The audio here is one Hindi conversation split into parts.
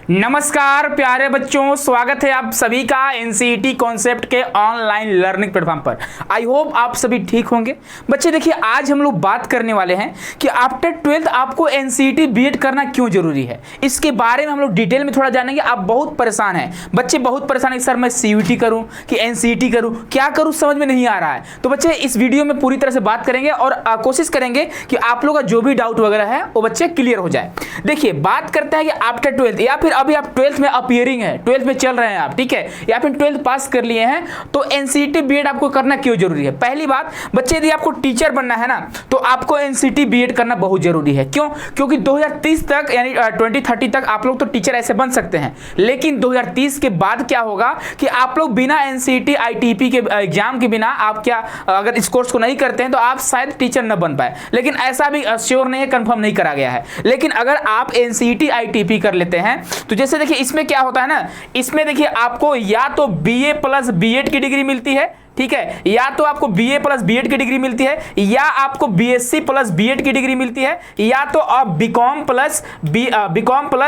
नमस्कार प्यारे बच्चों, स्वागत है आप सभी का एनसीईटी कॉन्सेप्ट के ऑनलाइन लर्निंग प्लेटफॉर्म पर। आई होप आप सभी ठीक होंगे। बच्चे देखिए, आज हम लोग बात करने वाले हैं कि आफ्टर 12th आपको एनसीईटी बीएड करना क्यों जरूरी है। इसके बारे में हम लोग डिटेल में थोड़ा जानेंगे। आप बहुत परेशान हैं, बच्चे बहुत परेशान है, सर मैं सीयूटी करूं कि एनसीईटी करूं, क्या करूं समझ में नहीं आ रहा है। तो बच्चे इस वीडियो में पूरी तरह से बात करेंगे और कोशिश करेंगे कि आप लोग का जो भी डाउट वगैरह है वो बच्चे क्लियर हो जाए। देखिए, बात करते हैं कि आफ्टर 12th या फिर अभी आप 12th में अपीयरिंग है, 12th में चल रहे हैं आप, ठीक है, या फिर 12th पास कर लिए हैं, तो एनसीईटी बीएड आपको करना क्यों जरूरी है। पहली बात बच्चे, यदि आपको टीचर बनना है ना, तो आपको एनसीईटी बीएड करना बहुत जरूरी है। क्यों? क्योंकि 2030 तक यानी 2030 तक आप लोग तो टीचर ऐसे बन सकते हैं, लेकिन 2030 के बाद क्या होगा कि आप लोग बिना एनसीईटी आईटीपी के एग्जाम के बिना आप क्या, अगर इस कोर्स को नहीं करते हैं तो आप शायद टीचर न बन पाए। लेकिन ऐसा भी श्योर नहीं है, कंफर्म नहीं करा गया है। लेकिन अगर आप एनसीईटी आईटीपी कर लेते हैं तो जैसे देखिए इसमें क्या होता है ना, इसमें देखिए आपको या तो बीए प्लस बीएड की डिग्री मिलती है, ठीक है, या तो आपको बीए प्लस बीएड की डिग्री मिलती है, या आपको बीएससी प्लस बीएड की डिग्री मिलती है, या तो आप बीकॉम प्लस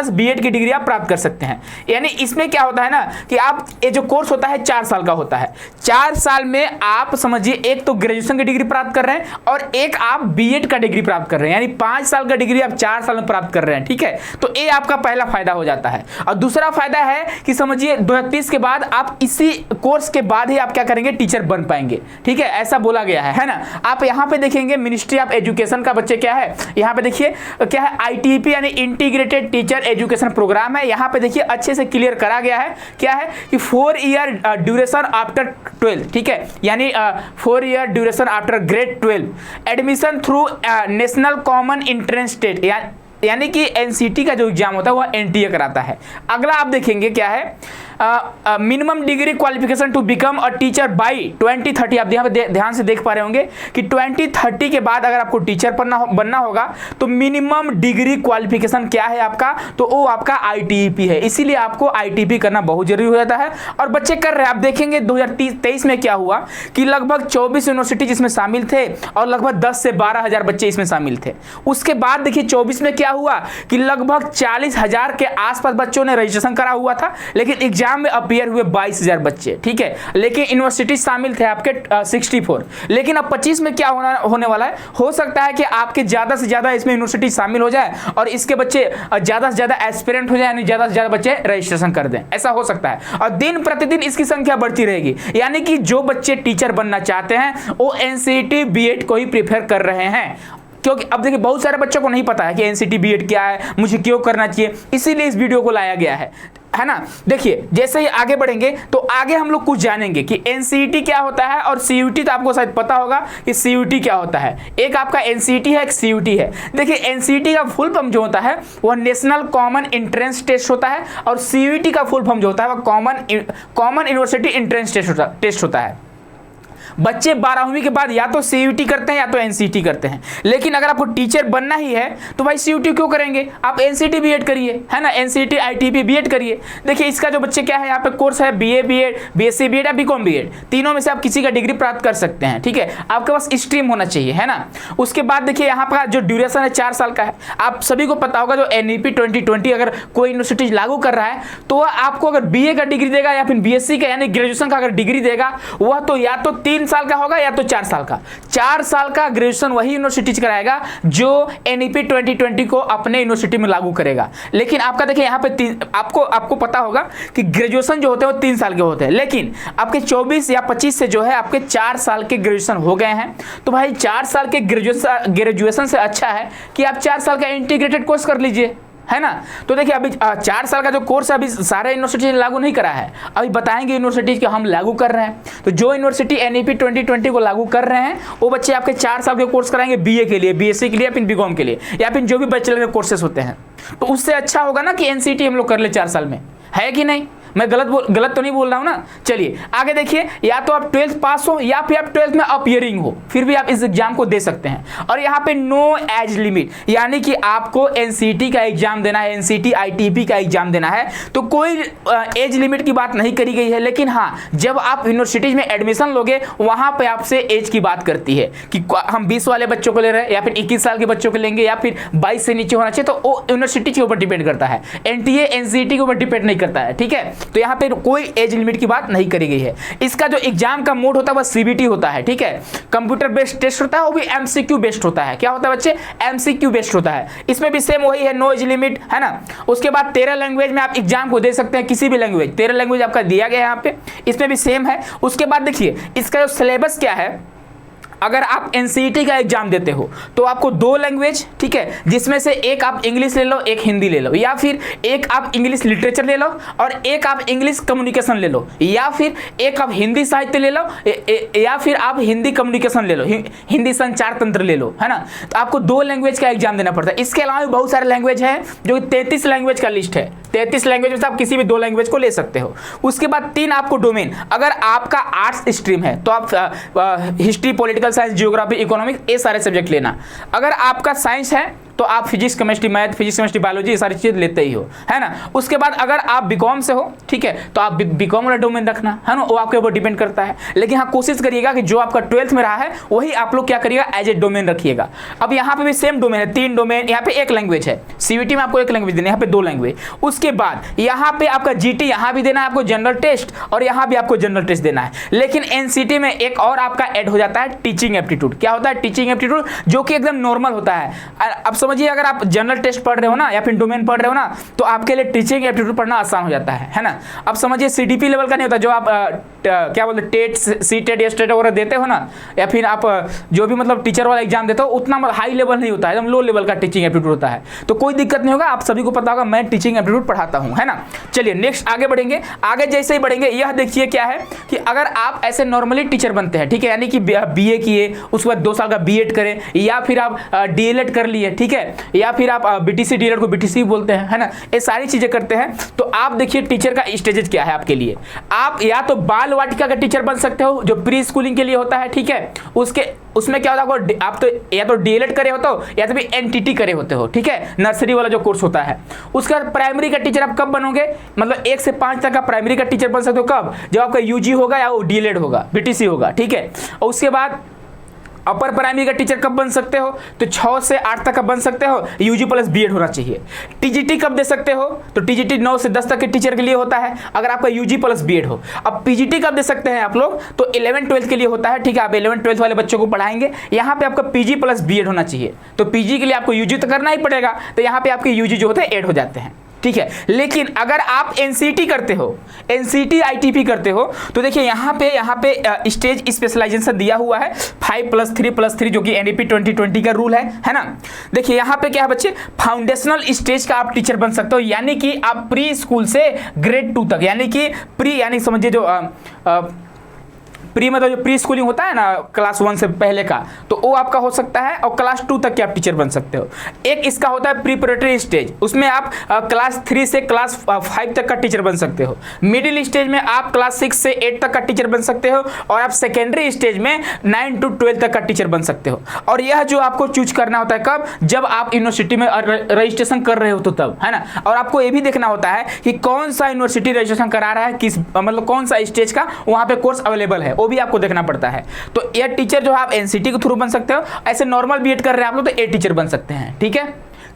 बीएड की डिग्री आप प्राप्त कर सकते हैं। यानी इसमें क्या होता है ना कि आप ये जो कोर्स होता है 4 साल का होता है। 4 साल में आप समझिए एक तो ग्रेजुएशन की डिग्री प्राप्त कर रहे हैं और एक आप बीएड का डिग्री प्राप्त कर रहे हैं, यानी 5 साल का डिग्री आप 4 साल में प्राप्त कर रहे हैं, ठीक है। तो ये आपका पहला फायदा हो जाता है। और दूसरा फायदा है कि समझिए 2030 के बाद आप इसी कोर्स के बाद ही आप क्या करेंगे, टीचर बन पाएंगे, ठीक है, ऐसा बोला गया है ना। आप यहां पे देखेंगे मिनिस्ट्री ऑफ एजुकेशन का बच्चे क्या है, यहां पे देखिए क्या है, आईटीपी यानी इंटीग्रेटेड टीचर एजुकेशन प्रोग्राम है। यहां पे देखिए अच्छे से क्लियर करा गया है क्या है कि 4 ईयर ड्यूरेशन आफ्टर 12th, ठीक है, यानी 4 year duration after grade 12 admission through national common entrance test, यानी कि एनसीटी का जो एग्जाम होता है वह एनटीए कराता है। अगला आप देखेंगे क्या है, minimum degree qualification to become a teacher by 2030। आप यहाँ पे ध्यान से देख पा रहे होंगे कि 2030 के बाद अगर आपको टीचर बनना होगा तो मिनिमम डिग्री क्वालिफिकेशन क्या है आपका, तो वो आपका आईटीपी है। इसीलिए आपको आईटीपी करना बहुत जरूरी हो जाता है और बच्चे कर रहे हैं। आप देखेंगे 2023 में क्या हुआ कि लगभग 24 यूनिवर्सिटी इसमें शामिल थे और लगभग 10 से 12 हज़ार बच्चे इसमें शामिल थे। उसके बाद देखिए 24 में क्या हुआ कि लगभग 40,000 के आसपास बच्चों ने रजिस्ट्रेशन करा हुआ था, लेकिन एग्जाम में अपीयर हुए 22,000 बच्चे, ठीक है, लेकिन यूनिवर्सिटी शामिल थे आपके 64। लेकिन अब 25 में क्या होने वाला है, हो सकता है कि आपके ज्यादा से ज्यादा इसमें यूनिवर्सिटी शामिल हो जाए और इसके बच्चे ज्यादा से ज्यादा एस्पिरेंट हो जाए, यानी ज्यादा से ज्यादा बच्चे रजिस्ट्रेशन कर दें, ऐसा हो सकता है। और दिन प्रतिदिन इसकी संख्या बढ़ती रहेगी, यानी कि जो बच्चे टीचर बनना चाहते हैं वो एनसीईटी बीएड को ही प्रीफर कर रहे हैं। क्योंकि अब देखिए बहुत सारे बच्चों को नहीं पता है कि एनसीईटी बीएड क्या है, मुझे क्यों करना चाहिए, इसीलिए इस वीडियो को लाया गया है ना। देखिए जैसे ही आगे बढ़ेंगे तो आगे हम लोग कुछ जानेंगे कि एनसीईटी क्या होता है और सीयूटी, तो आपको शायद पता होगा कि सीयूटी क्या होता है। एक आपका एनसीईटी है, एक सीयूटी है। देखिए एनसीईटी का फुल फॉर्म जो होता है वह नेशनल कॉमन एंट्रेंस टेस्ट होता है और सीयूटी का फुल फॉर्म जो होता है वह कॉमन यूनिवर्सिटी एंट्रेंस टेस्ट होता है। बच्चे 12वीं के बाद या तो सीयूटी करते हैं या तो एनसीईटी करते हैं, लेकिन अगर आपको टीचर बनना ही है तो भाई सीयूटी क्यों करेंगे, आप एनसीईटी बीएड करिए, है ना, एनसीईटी आईटीपी बीएड करिए। देखिए इसका जो बच्चे क्या है, यहाँ पे कोर्स है बीए बीएड, बीएससी बीएड या बीकॉम बीएड, तीनों में से आप किसी का डिग्री प्राप्त कर सकते हैं, ठीक है, आपके पास स्ट्रीम होना चाहिए, है ना। उसके बाद देखिए यहाँ पर जो ड्यूरेशन है 4 साल का है। आप सभी को पता होगा जो एनईपी 2020 अगर कोई यूनिवर्सिटी लागू कर रहा है तो वह आपको अगर बीए का डिग्री देगा या फिर बीएससी का यानी ग्रेजुएशन का अगर डिग्री देगा, वह तो या तो 3 साल का होगा या तो 4 साल का। 4 साल का ग्रेजुएशन वही यूनिवर्सिटी कराएगा जो एनईपी 2020 को अपने यूनिवर्सिटी में लागू करेगा। लेकिन आपका देखिए यहाँ पे आपको पता होगा कि ग्रेजुएशन जो होते हैं वो 3 साल के होते हैं, लेकिन आपके 24 या 25 से जो है आपके 4 साल के ग्रेजुएशन हो गए हैं। तो भाई 4 साल के ग्रेजुएशन से अच्छा है कि आप 4 साल का इंटीग्रेटेड कोर्स कर लीजिए, है ना। तो देखिए अभी 4 साल का जो कोर्स है अभी सारे यूनिवर्सिटी ने लागू नहीं करा है, अभी बताएंगे यूनिवर्सिटी कि हम लागू कर रहे हैं। तो जो यूनिवर्सिटी एनईपी 2020 को लागू कर रहे हैं वो बच्चे आपके 4 साल के कोर्स कराएंगे बीए के लिए, बीएससी के लिए या फिर बीकॉम के लिए या फिर जो भी बैचलर के कोर्सेस होते हैं। तो उससे अच्छा होगा ना कि एनसीईटी हम लोग कर ले 4 साल में, है कि नहीं। मैं गलत तो नहीं बोल रहा हूं ना। चलिए आगे देखिए, या तो आप 12th पास हो या फिर आप 12th में अपीयरिंग हो, फिर भी आप इस एग्जाम को दे सकते हैं। और यहाँ पे नो एज लिमिट, यानी कि आपको एनसीटी का एग्जाम देना है, एनसीटी आईटीपी का एग्जाम देना है, तो कोई एज लिमिट की बात नहीं करी गई है। लेकिन हाँ, जब आप यूनिवर्सिटीज में एडमिशन लोगे वहां पे आपसे एज की बात करती है कि हम 20 वाले बच्चों को ले रहे हैं या फिर 21 साल के बच्चों को लेंगे या फिर 22 से नीचे होना चाहिए, तो वो यूनिवर्सिटी के ऊपर डिपेंड करता है, एनटीए एनसीटी के ऊपर डिपेंड नहीं करता है। ठीक है, तो यहाँ पे कोई एज लिमिट की बात नहीं करी गई है। इसका जो एग्जाम का मोड होता है वह सीबीटी होता है। ठीक है, कंप्यूटर बेस्ड टेस्ट होता है, वो भी एमसीक्यू बेस्ड होता है। क्या होता है बच्चे? एमसीक्यू बेस्ड होता है। इसमें भी सेम वही है, नो एज लिमिट, है ना। उसके बाद 13 लैंग्वेज में आप एग्जाम को दे सकते हैं, किसी भी लैंग्वेज, 13 लैंग्वेज आपका दिया गया है यहाँ पे, इसमें भी सेम है। उसके बाद देखिए इसका जो सिलेबस क्या है, अगर आप एनसीईटी का एग्जाम देते हो तो आपको 2 लैंग्वेज, ठीक है, जिसमें से एक आप इंग्लिश ले लो, एक हिंदी ले लो, या फिर एक आप इंग्लिश लिटरेचर ले लो और एक आप इंग्लिश कम्युनिकेशन ले लो, या फिर एक आप हिंदी साहित्य ले लो, या फिर आप हिंदी कम्युनिकेशन ले लो, हिंदी संचार तंत्र ले लो, है ना। तो आपको 2 लैंग्वेज का एग्जाम देना पड़ता है। इसके अलावा भी बहुत सारे लैंग्वेज हैं, जो 33 लैंग्वेज का लिस्ट है। 33 लैंग्वेज में से आप किसी भी 2 लैंग्वेज को ले सकते हो। उसके बाद 3 आपको डोमेन, अगर आपका आर्ट्स स्ट्रीम है तो आप history, political science, geography, economics, ये सारे सब्जेक्ट लेना। अगर आपका साइंस है तो आप physics, chemistry, math, physics, chemistry, biology, ये सारी चीज़ लेते ही हो, है ना। उसके बाद अगर आप बीकॉम से हो, ठीक है, तो आप बीकॉम वाला डोमेन रखना, है ना, वो आपके ऊपर डिपेंड करता है। लेकिन हाँ, कोशिश करिएगा कि जो आपका 12th में रहा है वही आप लोग क्या करिएगा, एज ए डोमेन रखिएगा। अब यहाँ पे भी सेम डोमेन है, 3 डोमेन, यहाँ पे 1 लैंग्वेज है। सीवीटी में आपको 1 लैंग्वेज देना है, यहाँ पे 2 लैंग्वेज। उसके बाद यहाँ पे आपका जीटी यहाँ भी देना है आपको, जनरल टेस्ट, और यहाँ भी आपको जनरल टेस्ट देना है। लेकिन एनसीटी में एक और आपका ऐड हो जाता है, टीचिंग एप्टीट्यूड। क्या होता है? टीचिंग एप्टीट्यूड, जो कि एकदम नॉर्मल होता है। अब समझिए, अगर आप जनरल टेस्ट पढ़ रहे हो ना या फिर डोमेन पढ़ रहे हो ना, तो आपके लिए टीचिंग एप्टीट्यूड पढ़ना आसान हो जाता है ना। अब समझिए सीडीपी लेवल का नहीं होता, जो आप क्या बोलते टेट, सीटेट, एस्टेट वगैरह देते हो ना, या फिर आप जो भी मतलब टीचर वाला एग्जाम देते हो, उतना हाई लेवल नहीं होता है, एकदम लो लेवल का टीचिंग एप्टीट्यूड होता है। तो कोई दिक्कत नहीं होगा, आप सभी को पता होगा मैं टीचिंग एप्टीट्यूड पढ़ाता हूं, है ना। चलिए नेक्स्ट आगे बढ़ेंगे। आगे जैसे ही बढ़ेंगे, यह देखिए क्या है कि अगर आप ऐसे नॉर्मली टीचर बनते हैं, ठीक है, यानी कि बीए किए, उसके बाद 2 साल का बीएड करें, या फिर आप डीएलएड कर लिए, ठीक है, या फिर आप बीटीसी, डीएलएड को बीटीसी बोलते हैं, है ना, ये सारी चीजें करते हैं। तो आप देखिए टीचर का स्टेजेस क्या है आपके लिए। आप या तो बाल वाटिका का टीचर बन सकते हो, जो प्री स्कूलिंग के लिए होता है, ठीक है। उसमें क्या होता है, आप तो या तो डीएलएड करे होते हो या तो भी एनटीटी करे होते हो, ठीक है, नर्सरी वाला जो कोर्स होता है। उसके बाद प्राइमरी का टीचर आप कब बनोगे, मतलब 1 से 5 तक का प्राइमरी का टीचर बन सकते हो, कब? जब आपका यूजी होगा या वो डीएलएड होगा, बीटीसी होगा, ठीक है। और उसके बाद अपर प्राइमरी का टीचर कब बन सकते हो, तो 6 से 8 तक का बन सकते हो, यूजी प्लस बीएड होना चाहिए। टीजीटी कब दे सकते हो, तो टीजीटी 9 से 10 तक के टीचर के लिए होता है, अगर आपका यूजी प्लस बीएड हो। अब पीजीटी कब दे सकते हैं आप लोग, तो 11-12 के लिए होता है, ठीक है, आप 11-12 वाले बच्चों को पढ़ाएंगे, यहाँ पे आपका पीजी प्लस बीएड होना चाहिए। तो पीजी के लिए आपको यूजी तो करना ही पड़ेगा, तो यहाँ पे आपके यूजी जो होते हैं ऐड हो जाते हैं, ठीक है। लेकिन अगर आप एनसीटी करते हो, एनसीटी आईटीपी करते हो, तो देखिए यहाँ पे स्टेज स्पेशलाइजेशन दिया हुआ है 5+3+3, जो कि एनईपी 2020 का रूल है ना। देखिए यहाँ पे क्या है बच्चे, फाउंडेशनल स्टेज का आप टीचर बन सकते हो, यानी कि आप प्री स्कूल से ग्रेड 2 तक, यानी कि प्री, यानी समझिए जो प्री मतलब जो प्री स्कूलिंग होता है ना, क्लास 1 से पहले का, तो वो आपका हो सकता है, और क्लास 2 तक के आप टीचर बन सकते हो। एक इसका होता है प्रीपरेटरी स्टेज, उसमें आप क्लास 3 से क्लास 5 तक का टीचर बन सकते हो। मिडिल स्टेज में आप क्लास 6 से 8 तक का टीचर बन सकते हो, और आप सेकेंडरी स्टेज में 9 to 12 तक का टीचर बन सकते हो। और यह जो आपको चूज करना होता है कब, जब आप यूनिवर्सिटी में रजिस्ट्रेशन कर रहे हो तो तब, है ना। और आपको ये भी देखना होता है कि कौन सा यूनिवर्सिटी रजिस्ट्रेशन करा रहा है, किस मतलब कौन सा स्टेज का वहाँ पे कोर्स अवेलेबल है, वो भी आपको देखना पड़ता है। तो ये टीचर जो है आप एनसीटी के थ्रू बन सकते हो, ऐसे नॉर्मल बीएड कर रहे हैं आप लोग तो ए टीचर बन सकते हैं, ठीक है।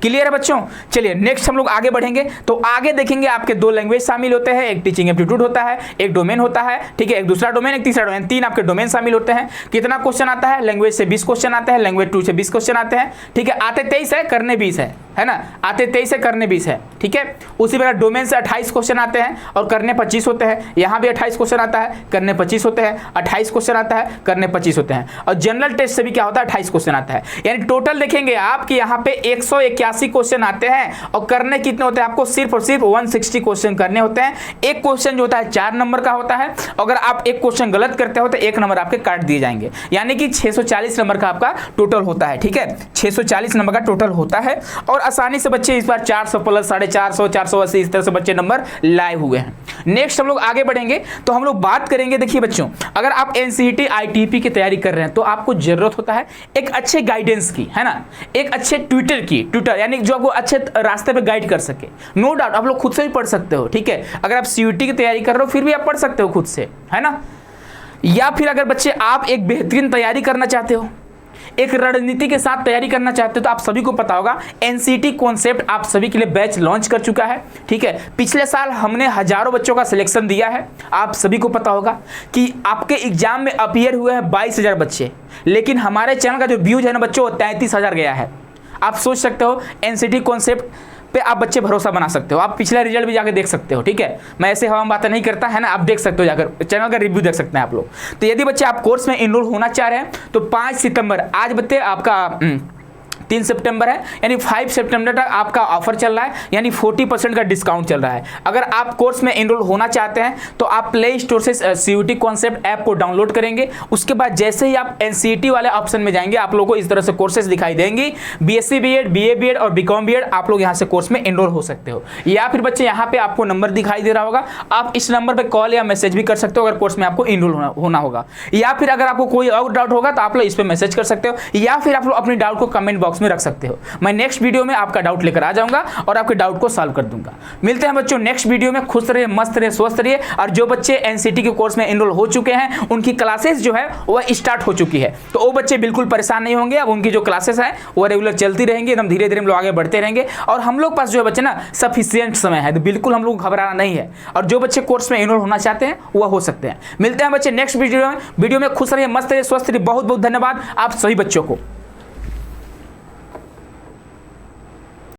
क्लियर है बच्चों। चलिए नेक्स्ट हम लोग आगे बढ़ेंगे। तो आगे देखेंगे आपके 2 लैंग्वेज शामिल होते हैं, एक टीचिंग एप्टीट्यूड होता है, एक डोमेन होता है, ठीक है, एक दूसरा डोमेन, एक तीसरा डोमेन, 3 आपके डोमेन शामिल होते हैं। कितना क्वेश्चन आता है, लैंग्वेज से 20 क्वेश्चन आते हैं, लैंग्वेज 2 से 20 क्वेश्चन आते हैं, ठीक है। आते 23 है, करने 20 है ना, आते 23 है, करने 20 है, ठीक है। उसी प्रकार डोमेन से 28 क्वेश्चन आते हैं और करने 25 होते हैं। यहाँ भी 28 क्वेश्चन आता है, करने 25 होते हैं, 28 क्वेश्चन आता है, करने 25 होते हैं। और जनरल टेस्ट से भी क्या होता है, 28 क्वेश्चन आता है। यानी टोटल देखेंगे आप कि यहाँ पे 181 क्वेश्चन आते हैं, और करने कितने होते हैं आपको, सिर्फ और सिर्फ 160 क्वेश्चन करने होते हैं। एक क्वेश्चन जो होता है 4 नंबर का होता है, अगर आप एक क्वेश्चन गलत करते हो तो 1 नंबर आपके काट दिए जाएंगे, यानी कि 640 नंबर का आपका टोटल होता है, ठीक है, 640 नंबर का टोटल होता है। और आसानी से बच्चे इस बार 400 प्लस 450, 480 इस तरह से बच्चे नंबर लाए हुए हैं। नेक्स्ट हम लोग आगे बढ़ेंगे तो हम लोग बात करेंगे, देखिए बच्चों, अगर आप एनसीईटी आईटीपी की तैयारी कर रहे हैं तो आपको जरूरत होता है एक अच्छे गाइडेंस की, है ना, एक अच्छे ट्यूटर यानी जो आपको अच्छे रास्ते पे गाइड कर सके। नो डाउट आप लोग खुद से भी पढ़ सकते हो, ठीक है, अगर आप सीयूटी की तैयारी कर रहे हो फिर भी आप पढ़ सकते हो खुद से, है ना। या फिर अगर बच्चे आप एक बेहतरीन तैयारी करना चाहते हो, एक रणनीति के साथ तैयारी करना चाहते हो, तो आप सभी को पता होगा एनसीईटी कॉन्सेप्ट आप सभी के लिए बैच लॉन्च कर चुका है, ठीक है। पिछले साल हमने हजारों बच्चों का सिलेक्शन दिया है। आप सभी को पता होगा कि आपके एग्जाम में अपीयर हुए हैं 22,000 बच्चे, लेकिन हमारे चैनल का जो व्यूज है ना बच्चों 33,000 गया है। आप सोच सकते हो एनसीईटी कॉन्सेप्ट पे आप बच्चे भरोसा बना सकते हो, आप पिछला रिजल्ट भी जाकर देख सकते हो, ठीक है। मैं ऐसे हवा में बातें नहीं करता, है ना, आप देख सकते हो, जाकर चैनल का रिव्यू देख सकते हैं आप लोग। तो यदि बच्चे आप कोर्स में इनरोल होना चाह रहे हैं तो 5 सितंबर, आज बच्चे आपका 3 सितंबर है, यानी 5 सितंबर तक आपका ऑफर चल रहा है, यानी 40% का डिस्काउंट चल रहा है। अगर आप कोर्स में इनरोल होना चाहते हैं तो आप प्ले स्टोर से सीयूटी कॉन्सेप्ट ऐप को डाउनलोड करेंगे। उसके बाद जैसे ही आप एनसीईटी वाले ऑप्शन में जाएंगे आप लोगों को इस तरह से कोर्सेज दिखाई देंगी, बीएससी बीएड, बीए बीएड और बीकॉम बीएड, आप लोग यहाँ से कोर्स में इनरोल हो सकते हो। या फिर बच्चे यहाँ पे आपको नंबर दिखाई दे रहा होगा, आप इस नंबर पर कॉल या मैसेज भी कर सकते हो अगर कोर्स में आपको इनरोल होना होगा। या फिर अगर आपको कोई और डाउट होगा तो आप लोग इस पर मैसेज कर सकते हो, या फिर आप लोग अपनी डाउट को कमेंट बॉक्स में रख सकते हो। मैं नेक्स्ट वीडियो में आपका डाउट लेकर आ जाऊंगा और आपके डाउट को सॉल्व कर दूंगा। मिलते हैं बच्चों नेक्स्ट वीडियो में। खुश रहिए, मस्त रहिए, स्वस्थ रहिए। और जो बच्चे एनसीईटी के कोर्स में एनरोल हो चुके हैं उनकी क्लासेस जो है वह स्टार्ट हो चुकी है, तो वो बच्चे बिल्कुल परेशान नहीं होंगे। अब उनकी जो क्लासेस है वो रेगुलर चलती रहेंगी, एकदम धीरे धीरे हम लोग आगे बढ़ते रहेंगे। और हम लोग पास जो है बच्चे ना सफिशियंट समय है, तो बिल्कुल हम लोग घबराना नहीं है। और जो बच्चे कोर्स में एनरोल होना चाहते हैं वह हो सकते हैं। मिलते हैं बच्चे नेक्स्ट वीडियो में। खुश रहिए, मस्त रहिए, स्वस्थ रहिए। बहुत बहुत धन्यवाद आप सभी बच्चों को।